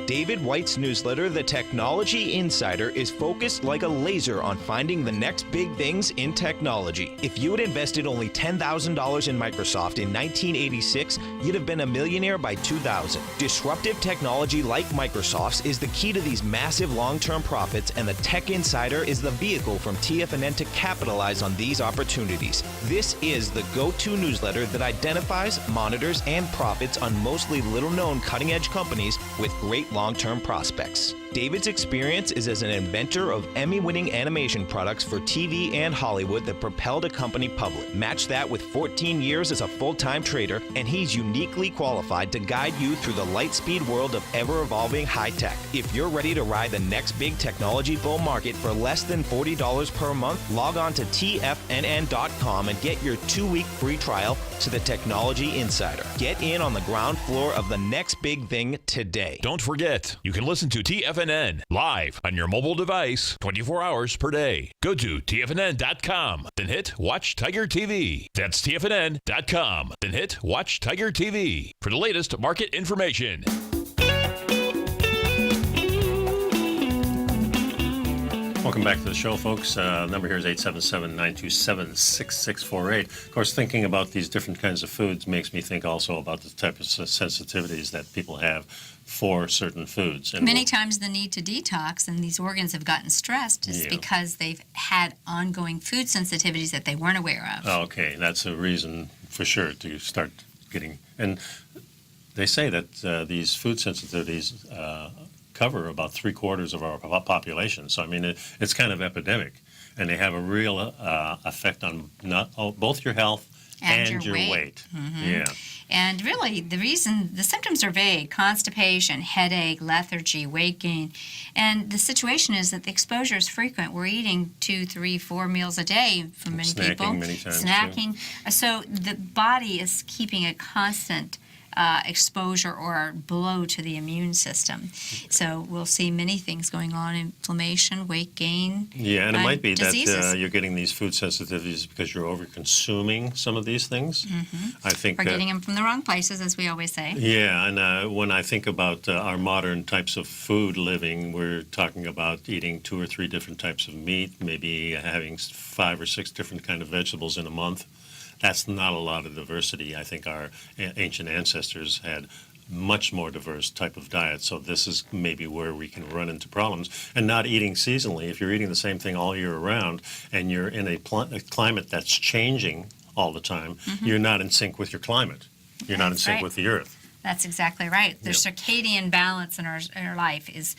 David White's newsletter, The Technology Insider, is focused like a laser on finding the next big things in technology. If you had invested only $10,000 in Microsoft in 1986, you'd have been a millionaire by 2000. Disruptive technology like Microsoft's is the key to these massive long-term profits, and the Tech Insider is the vehicle from TFNN to capitalize on these opportunities. This is the go-to newsletter that identifies, monitors, and profits on mostly little-known cutting-edge companies with great long-term prospects. David's experience is as an inventor of Emmy-winning animation products for TV and Hollywood that propelled a company public. Match that with 14 years as a full-time trader, and he's uniquely qualified to guide you through the light-speed world of ever-evolving high-tech. If you're ready to ride the next big technology bull market for less than $40 per month, log on to TFNN.com and get your 2-week free trial to the Technology Insider. Get in on the ground floor of the next big thing today. Don't forget, you can listen to TFNN live on your mobile device 24 hours per day. Go to TFNN.com, then hit Watch Tiger TV. That's TFNN.com, then hit Watch Tiger TV for the latest market information. Welcome back to the show, folks. Number here is 877-927-6648. Of course, thinking about these different kinds of foods makes me think also about the type of sensitivities that people have for certain foods. And many times the need to detox and these organs have gotten stressed is because they've had ongoing food sensitivities that they weren't aware of. Okay, that's a reason for sure to start getting... And they say that these food sensitivities cover about 3/4 of our population. So, I mean, it's kind of epidemic. And they have a real effect on both your health and your weight. Mm-hmm. Yeah. And really, the symptoms are vague: constipation, headache, lethargy, weight gain. And the situation is that the exposure is frequent. We're eating 2, 3, 4 meals a day for many people. Snacking many times. Snacking. So the body is keeping a constant exposure or blow to the immune system. So we'll see many things going on: inflammation, weight gain. Yeah, and it might be diseases. that you're getting these food sensitivities because you're over-consuming some of these things. Mm-hmm. I think we're getting them from the wrong places, as we always say. Yeah, and when I think about our modern types of food living, we're talking about eating 2 or 3 different types of meat, maybe having 5 or 6 different kind of vegetables in a month. That's not a lot of diversity. I think our ancient ancestors had much more diverse type of diet. So this is maybe where we can run into problems. And not eating seasonally. If you're eating the same thing all year around and you're in a climate that's changing all the time, you're not in sync with your climate. You're not in sync with the earth. That's exactly right. The circadian balance in our life is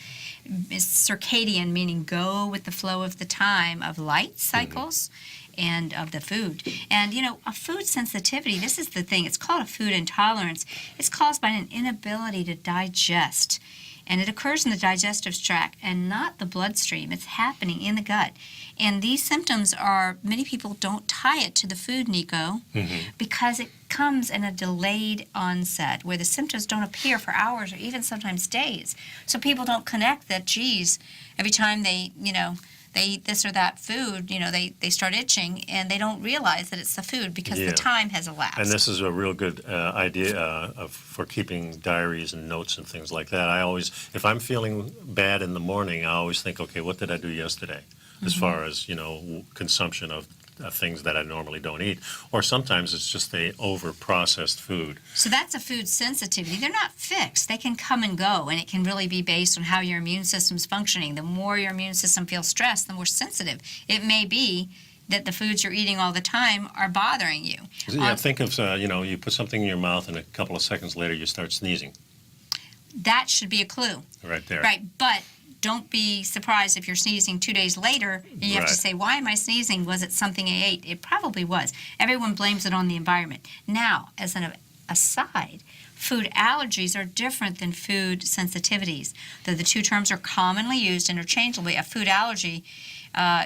circadian, meaning go with the flow of the time of light cycles. And of the food. And, a food sensitivity, this is the thing, it's called a food intolerance. It's caused by an inability to digest. And it occurs in the digestive tract and not the bloodstream. It's happening in the gut. And these symptoms many people don't tie it to the food, Nico, because it comes in a delayed onset where the symptoms don't appear for hours or even sometimes days. So people don't connect that, geez, every time they eat this or that food, they start itching, and they don't realize that it's the food because the time has elapsed. And this is a real good idea for keeping diaries and notes and things like that. If I'm feeling bad in the morning, I always think, okay, what did I do yesterday? As far as, consumption of things that I normally don't eat. Or sometimes it's just a over-processed food. So that's a food sensitivity. They're not fixed. They can come and go, and it can really be based on how your immune system's functioning. The more your immune system feels stressed, the more sensitive. It may be that the foods you're eating all the time are bothering you. Yeah, think of, you put something in your mouth and a couple of seconds later you start sneezing. that should be a clue. Right there. Right, but don't be surprised if you're sneezing 2 days later and you have to Right. say, why am I sneezing? Was it something I ate? It probably was. Everyone blames it on the environment. Now, as an aside, food allergies are different than food sensitivities. Though the two terms are commonly used interchangeably, a food allergy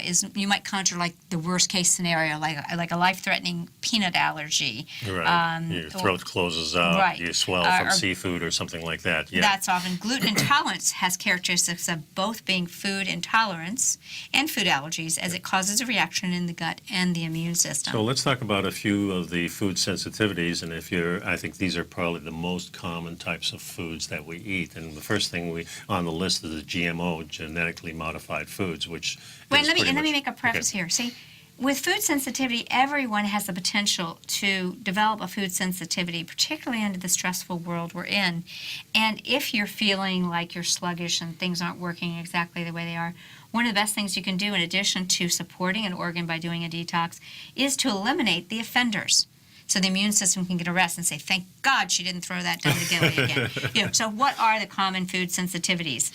is, you might conjure like the worst case scenario, like a life-threatening peanut allergy. Right. Your throat closes up, right. you swell from seafood or something like that. Yeah. That's often gluten intolerance has characteristics of both being food intolerance and food allergies, as it causes a reaction in the gut and the immune system. So let's talk about a few of the food sensitivities, and I think these are probably the most common types of foods that we eat. And the first thing on the list is the GMO, genetically modified foods, which Wait, is let pretty me much- make a preface okay. here. See, with food sensitivity, everyone has the potential to develop a food sensitivity, particularly under the stressful world we're in. And if you're feeling like you're sluggish and things aren't working exactly the way they are, one of the best things you can do, in addition to supporting an organ by doing a detox, is to eliminate the offenders. So the immune system can get a rest and say, thank God she didn't throw that down the gilly again. So what are the common food sensitivities?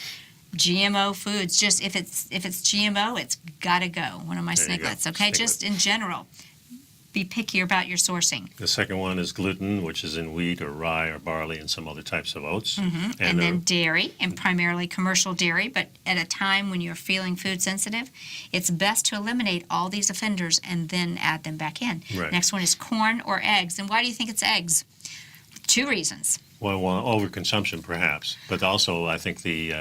GMO foods, just if it's GMO, it's gotta go. One of my There you go. snicklets, okay? Snicklet. Just in general, be pickier about your sourcing. The second one is gluten, which is in wheat or rye or barley and some other types of oats. And then dairy, and primarily commercial dairy, but at a time when you're feeling food sensitive, it's best to eliminate all these offenders and then add them back in. Right. Next one is corn or eggs. And why do you think it's eggs? 2 reasons. Well, overconsumption perhaps, but also I think the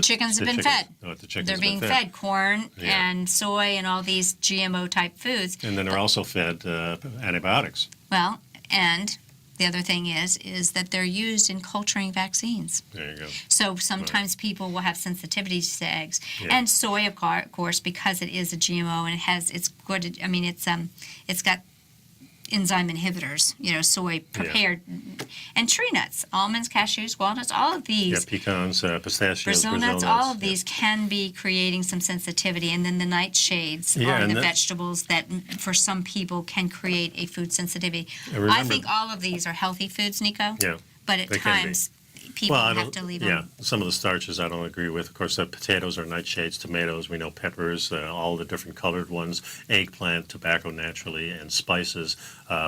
chickens have been fed. What the chickens They're have being been fed corn Yeah. and soy and all these GMO type foods. And then they're also fed antibiotics. Well, and the other thing is that they're used in culturing vaccines. There you go. So sometimes people will have sensitivities to eggs. Yeah. And soy, of course, because it is a GMO and it's good. I mean, it's got enzyme inhibitors, soy prepared, and tree nuts, almonds, cashews, walnuts, all of Yeah, these. pecans, pistachios, Brazil Brazil nuts, nuts. all of yeah. these can be creating some sensitivity. And then the nightshades Yeah, are and the that- vegetables that, for some people, can create a food sensitivity. And I remember- think all of these are healthy foods, Nico. Yeah. But at they can be. times, people I have don't- to leave Yeah, them. some of the starches I don't agree with. Of course, the potatoes are nightshades, tomatoes, we know peppers, all the different colored ones, eggplant, tobacco naturally, and spices,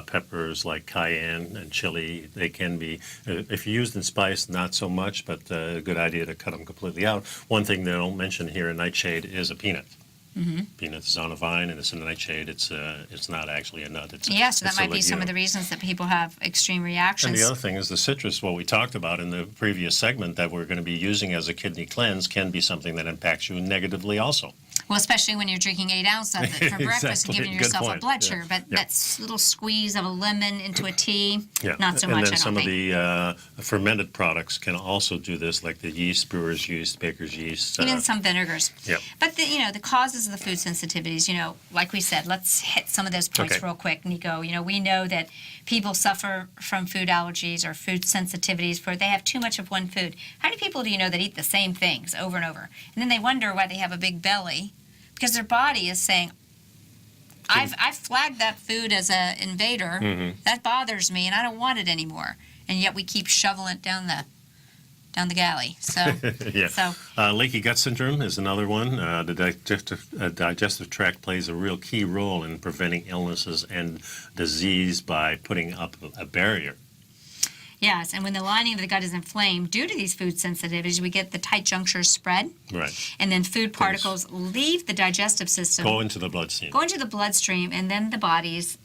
peppers like cayenne and chili. They can be, if used in spice, not so much, but a good idea to cut them completely out. One thing they don't mention here in nightshade is a peanut. Peanut is on a vine and it's in a nightshade. It's not actually a nut. It's Yeah, so that it's a might be some of legume. the reasons that people have extreme reactions. And the other thing is the citrus, what we talked about in the previous segment that we're going to be using as a kidney cleanse can be something that impacts you negatively also. Well, especially when you're drinking 8 ounces of it for breakfast and Exactly. giving Good yourself a point. blood Yeah. sugar. But Yeah. that little squeeze of a lemon into a tea, Yeah. not so and much, then I some don't of think. the fermented products can also do this, like the yeast, brewer's yeast, baker's yeast. Even some vinegars. Yep. But the causes of the food sensitivities, like we said, let's hit some of those points Okay. real quick, Nico. We know that people suffer from food allergies or food sensitivities for they have too much of one food. How many people do you know that eat the same things over and over? And then they wonder why they have a big belly because their body is saying, I've flagged that food as an invader. Mm-hmm. That bothers me and I don't want it anymore. And yet we keep shoveling it down the galley. So Yeah. so Leaky gut syndrome is another one. The digestive tract plays a real key role in preventing illnesses and disease by putting up a barrier. yes, and when the lining of the gut is inflamed due to these food sensitivities, we get the tight junctures spread, Right. and then food particles leave the digestive system, Go into the bloodstream. go into the bloodstream, and then the body's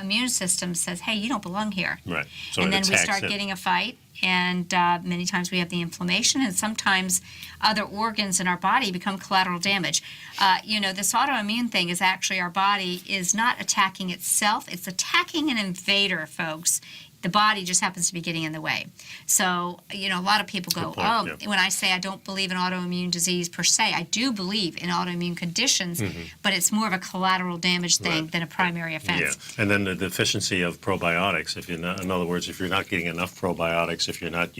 immune system says, hey, you don't belong here. Right. So And it then we attacks start it. getting a fight, and many times we have the inflammation, and sometimes other organs in our body become collateral damage. This autoimmune thing is actually our body is not attacking itself, it's attacking an invader, folks. The body just happens to be getting in the way. So, a lot of people go, Good point, yeah. when I say I don't believe in autoimmune disease per se, I do believe in autoimmune conditions, but it's more of a collateral damage thing Mm-hmm. Right. than a primary offense. Yeah, and then the deficiency of probiotics. In other words, if you're not getting enough probiotics, if you're not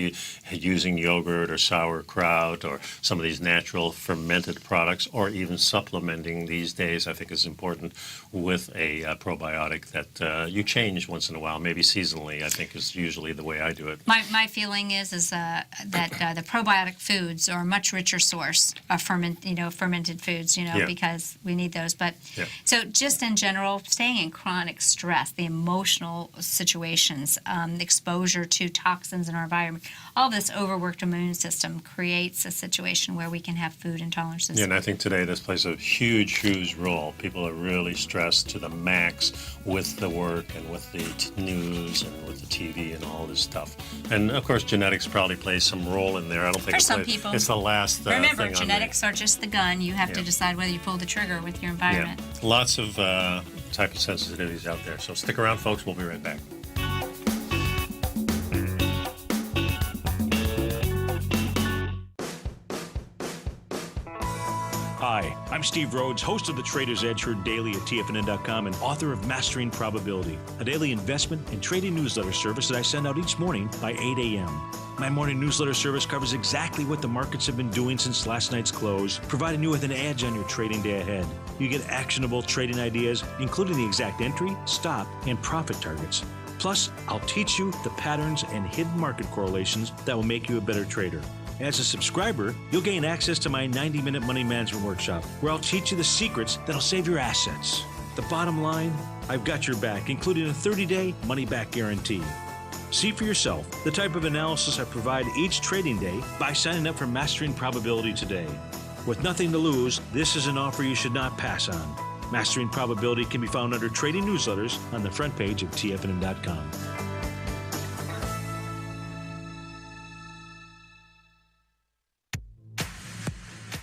using yogurt or sauerkraut or some of these natural fermented products, or even supplementing these days, I think is important with a probiotic that you change once in a while, maybe seasonally. I think is usually the way I do it. My feeling is that the probiotic foods are a much richer source of fermented foods, Yeah. because we need those. But Yeah. so just in general, staying in chronic stress, the emotional situations, exposure to toxins in our environment, all this overworked immune system creates a situation where we can have food intolerances. Yeah, and I think today this plays a huge, huge role. People are really stressed to the max with the work and with the news and with the TV and all this stuff. And of course, genetics probably plays some role in there. I don't think For some people. it's the last Remember, thing genetics are just the gun. You have to Yeah. decide whether you pull the trigger with your on the, environment. yeah, lots of type of sensitivities out there. So stick around, folks. We'll be right back. Hi, I'm Steve Rhodes, host of the Trader's Edge, heard daily at TFNN.com and author of Mastering Probability, a daily investment and trading newsletter service that I send out each morning by 8 a.m. My morning newsletter service covers exactly what the markets have been doing since last night's close, providing you with an edge on your trading day ahead. You get actionable trading ideas, including the exact entry, stop, and profit targets. Plus, I'll teach you the patterns and hidden market correlations that will make you a better trader. As a subscriber, you'll gain access to my 90-minute money management workshop, where I'll teach you the secrets that'll save your assets. The bottom line, I've got your back, including a 30-day money-back guarantee. See for yourself the type of analysis I provide each trading day by signing up for Mastering Probability today. With nothing to lose, this is an offer you should not pass on. Mastering Probability can be found under Trading Newsletters on the front page of TFNN.com.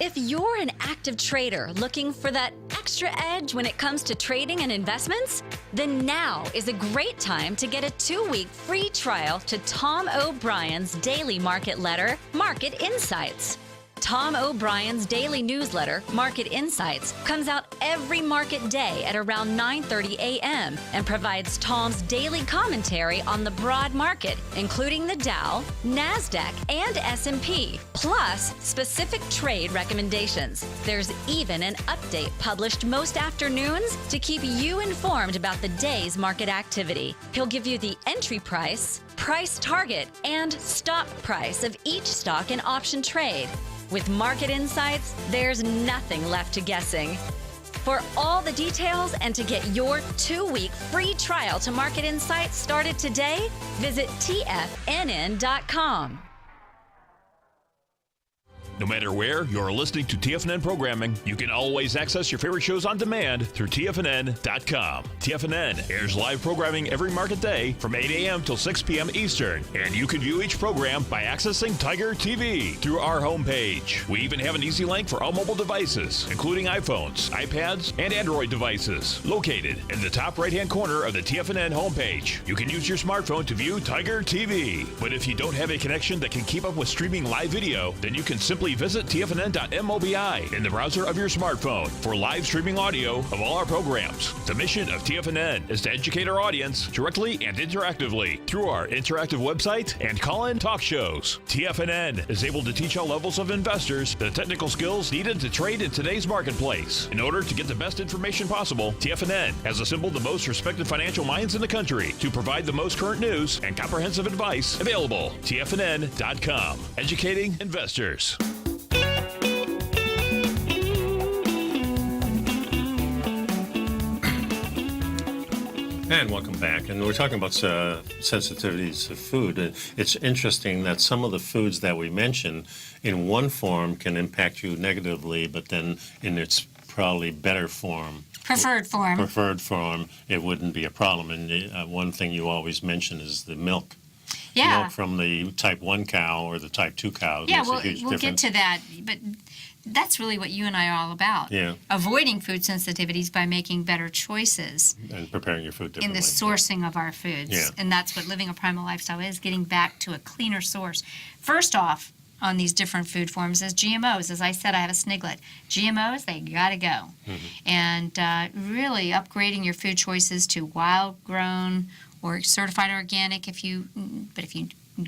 If you're an active trader looking for that extra edge when it comes to trading and investments, then now is a great time to get a 2-week free trial to Tom O'Brien's daily market letter, Market Insights. Tom O'Brien's daily newsletter, Market Insights, comes out every market day at around 9:30 a.m. and provides Tom's daily commentary on the broad market, including the Dow, NASDAQ, and S&P, plus specific trade recommendations. There's even an update published most afternoons to keep you informed about the day's market activity. He'll give you the entry price, price target, and stop price of each stock and option trade. With Market Insights, there's nothing left to guessing. For all the details and to get your 2-week free trial to Market Insights started today, visit TFNN.com. No matter where you're listening to TFNN programming, you can always access your favorite shows on demand through TFNN.com. TFNN airs live programming every market day from 8 a.m. till 6 p.m. Eastern, and you can view each program by accessing Tiger TV through our homepage. We even have an easy link for all mobile devices, including iPhones, iPads, and Android devices, located in the top right-hand corner of the TFNN homepage. You can use your smartphone to view Tiger TV, but if you don't have a connection that can keep up with streaming live video, then you can simply visit TFNN.mobi in the browser of your smartphone for live streaming audio of all our programs. The mission of TFNN is to educate our audience directly and interactively through our interactive website and call-in talk shows. TFNN is able to teach all levels of investors the technical skills needed to trade in today's marketplace. In order to get the best information possible, TFNN has assembled the most respected financial minds in the country to provide the most current news and comprehensive advice available. TFNN.com, educating investors. And welcome back. And we're talking about sensitivities to food. It's interesting that some of the foods that we mention in one form can impact you negatively, but then in its probably better form, preferred form, it wouldn't be a problem. And one thing you always mention is the milk. Yeah. Milk from the type 1 cow or the type 2 cow. Yeah, makes a huge we'll get difference. to that, but that's really what you and I are all about. Yeah. Avoiding food sensitivities by making better choices And preparing your food differently. in the sourcing of our foods. Yeah. And that's what living a primal lifestyle is, getting back to a cleaner source. First off, on these different food forms is GMOs. As I said, I have a sniglet. GMOs, they gotta go. And really upgrading your food choices to wild-grown or certified organic if you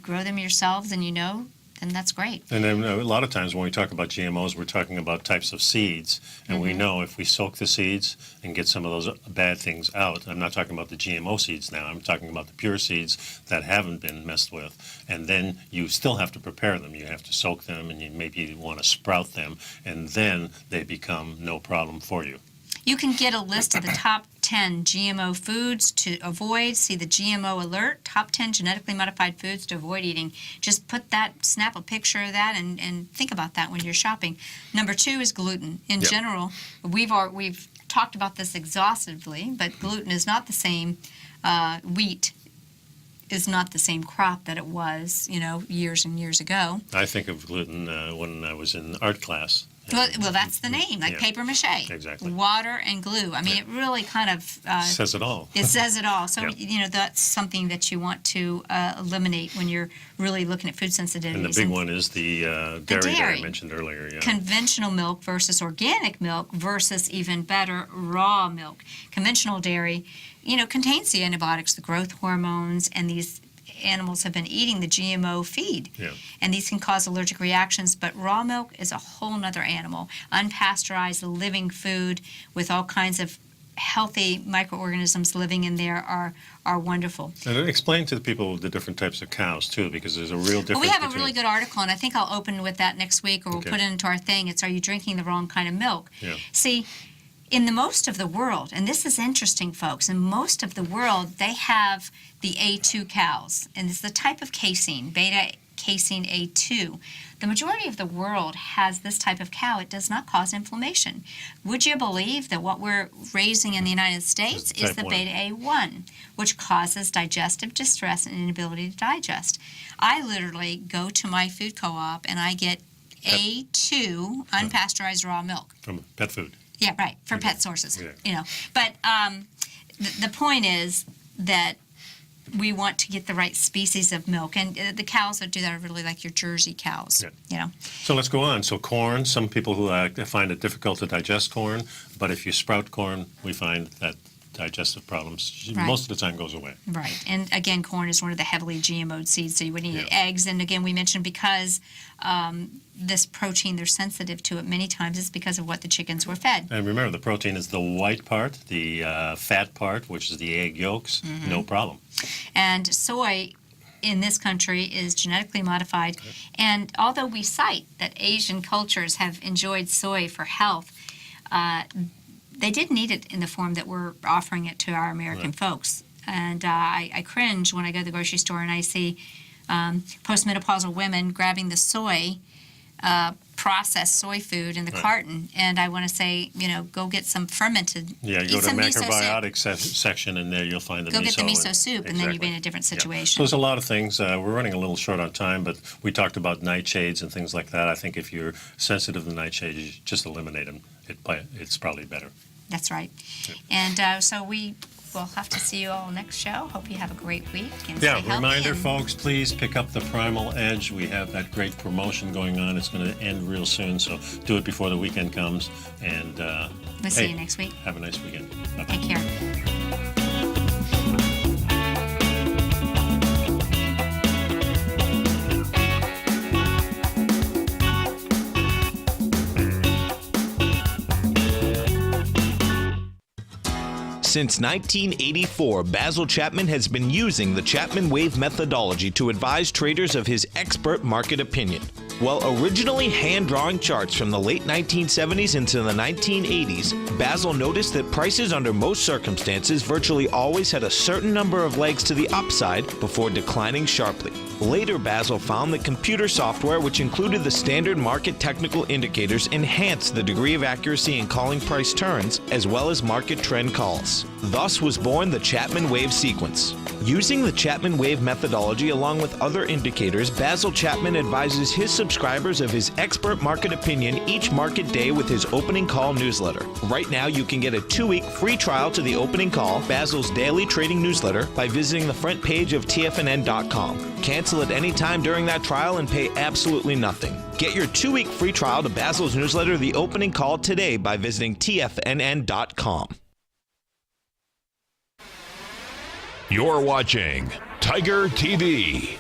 grow them yourselves and you know then that's great. And then a lot of times when we talk about GMOs, we're talking about types of seeds. And we know if we soak the seeds and get some of those bad things out, I'm not talking about the GMO seeds now, I'm talking about the pure seeds that haven't been messed with. And then you still have to prepare them. You have to soak them, and you maybe want to sprout them, and then they become no problem for you. You can get a list of the top 10 GMO foods to avoid. See the GMO alert, top 10 genetically modified foods to avoid eating. Just snap a picture of that and think about that when you're shopping. Number 2 is gluten. In general, we've talked about this exhaustively, but gluten is not the same. Wheat is not the same crop that it was, years and years ago. I think of gluten when I was in art class. Well, that's the name, like paper mache. Exactly. Water and glue. I mean, it really kind of... says it all. It says it all. So, that's something that you want to eliminate when you're really looking at food sensitivities. And the big one is the dairy that I mentioned earlier. Yeah. Conventional milk versus organic milk versus even better, raw milk. Conventional dairy, contains the antibiotics, the growth hormones, and these animals have been eating the GMO feed. Yeah. And these can cause allergic reactions, but raw milk is a whole nother animal. Unpasteurized living food with all kinds of healthy microorganisms living in there are wonderful. And explain to the people the different types of cows, too, because there's a real difference. Well, we have a really good article, and I think I'll open with that next week, or we'll put it into our thing. It's, are you drinking the wrong kind of milk? Yeah. See, in the most of the world, and this is interesting, folks, in most of the world, they have the A2 cows, and it's the type of casein, beta casein A2. The majority of the world has this type of cow. It does not cause inflammation. Would you believe that what we're raising in the United States is the beta A1, which causes digestive distress and inability to digest? I literally go to my food co-op and I get A2 unpasteurized raw milk. From pet food. Yeah, right, for pet sources, But the point is that we want to get the right species of milk, and the cows that do that are really like your Jersey cows, So let's go on. So corn, some people who find it difficult to digest corn, but if you sprout corn, we find that digestive problems most of the time goes away. Right, and again, corn is one of the heavily GMO'd seeds, so you wouldn't eat eggs. And again, we mentioned because this protein, they're sensitive to it many times, it's because of what the chickens were fed. And remember, the protein is the white part, the fat part, which is the egg yolks, no problem. And soy in this country is genetically modified, and although we cite that Asian cultures have enjoyed soy for health, they didn't eat it in the form that we're offering it to our American folks. And I cringe when I go to the grocery store and I see postmenopausal women grabbing the soy, processed soy food in the carton. And I want to say, go get some fermented. Yeah, you go to the macrobiotic section, and there you'll find the miso. Go get the miso soup, and then you'll be in a different situation. So there's a lot of things. We're running a little short on time, but we talked about nightshades and things like that. I think if you're sensitive to nightshades, you just eliminate them. It's probably better. That's right. And so we will have to see you all next show. Hope you have a great week. And stay healthy. Reminder, folks, please pick up the Primal Edge. We have that great promotion going on. It's going to end real soon, so do it before the weekend comes. And we'll see you next week. Have a nice weekend. Bye-bye. Take care. Since 1984, Basil Chapman has been using the Chapman Wave methodology to advise traders of his expert market opinion. While originally hand-drawing charts from the late 1970s into the 1980s, Basil noticed that prices under most circumstances virtually always had a certain number of legs to the upside before declining sharply. Later, Basil found that computer software, which included the standard market technical indicators, enhanced the degree of accuracy in calling price turns, as well as market trend calls. Thus was born the Chapman Wave sequence. Using the Chapman Wave methodology along with other indicators, Basil Chapman advises his subscribers of his expert market opinion each market day with his opening call newsletter. Right now, you can get a 2-week free trial to the opening call, Basil's daily trading newsletter, by visiting the front page of TFNN.com. Cancel at any time during that trial and pay absolutely nothing. Get your 2-week free trial to Basil's newsletter, The Opening Call, today by visiting TFNN.com. You're watching Tiger TV.